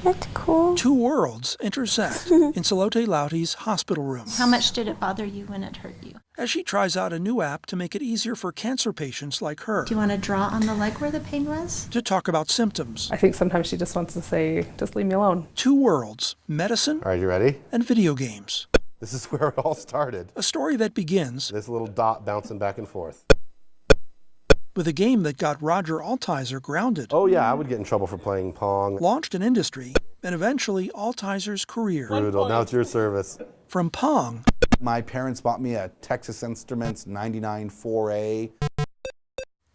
That's cool. Two worlds intersect in Salote Lauti's hospital room. How much did it bother you when it hurt you? As she tries out a new app to make it easier for cancer patients like her. Do you want to draw on the leg where the pain was? To talk about symptoms. I think sometimes she just wants to say, just leave me alone. Two worlds, medicine. All right, you ready? And video games. This is where it all started. A story that begins. This little dot bouncing back and forth. With a game that got Roger Altizer grounded. Oh yeah, I would get in trouble for playing Pong. Launched an industry, and eventually Altizer's career. Brutal, now it's your service. From Pong. My parents bought me a Texas Instruments 99 4A.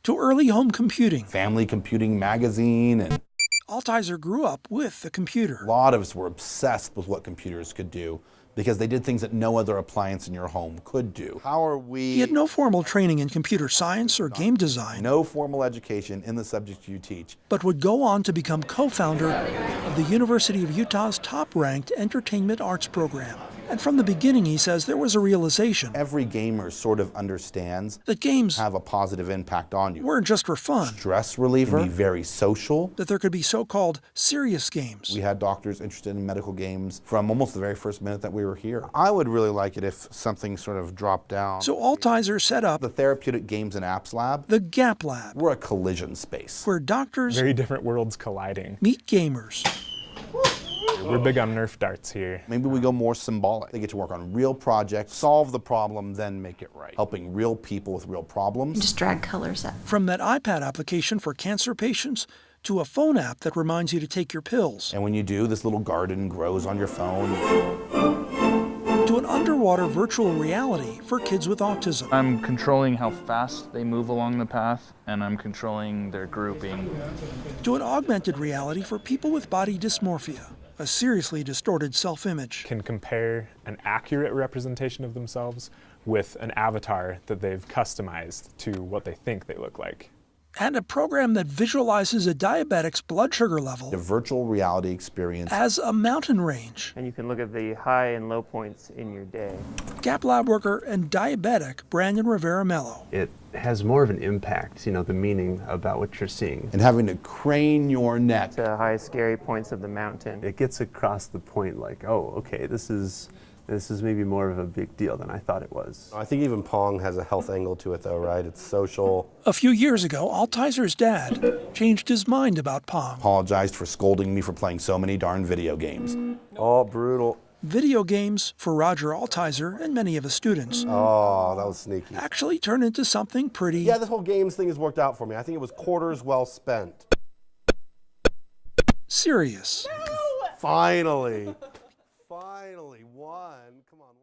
To early home computing. Family Computing magazine. And Altizer grew up with the computer. a lot of us were obsessed with what computers could do because they did things that no other appliance in your home could do. How are we? He had no formal training in computer science or game design. No formal education in the subject you teach. But would go on to become co-founder of the University of Utah's top-ranked entertainment arts program. And from the beginning, he says, there was a realization. Every gamer sort of understands that games have a positive impact on you. Weren't just for fun. Stress reliever, can be very social. That there could be so-called serious games. We had doctors interested in medical games from almost the very first minute that we were here. I would really like it if something sort of dropped down. So Altizer set up the Therapeutic Games and Apps Lab. The Gap Lab. We're a collision space. Where doctors very different worlds colliding. Meet gamers. We're big on Nerf darts here. Maybe we go more symbolic. They get to work on real projects, solve the problem, then make it right. Helping real people with real problems. Just drag colors up. From that iPad application for cancer patients to a phone app that reminds you to take your pills. And when you do, this little garden grows on your phone. To an underwater virtual reality for kids with autism. I'm controlling how fast they move along the path, and I'm controlling their grouping. To an augmented reality for people with body dysmorphia, a seriously distorted self-image. Can compare an accurate representation of themselves with an avatar that they've customized to what they think they look like. And a program that visualizes a diabetic's blood sugar level. A virtual reality experience. As a mountain range. And you can look at the high and low points in your day. Gap Lab worker and diabetic Brandon Rivera Mello. It has more of an impact, the meaning about what you're seeing. And having to crane your neck. The high scary points of the mountain. It gets across the point like, oh, okay, this is maybe more of a big deal than I thought it was. I think even Pong has a health angle to it though, right? It's social. A few years ago, Altizer's dad changed his mind about Pong. Apologized for scolding me for playing so many darn video games. Oh, brutal. Video games, for Roger Altizer and many of his students. Oh, that was sneaky. Actually turned into something pretty... Yeah, this whole games thing has worked out for me. I think it was quarters well spent. Serious. Finally. Finally, one. Come on.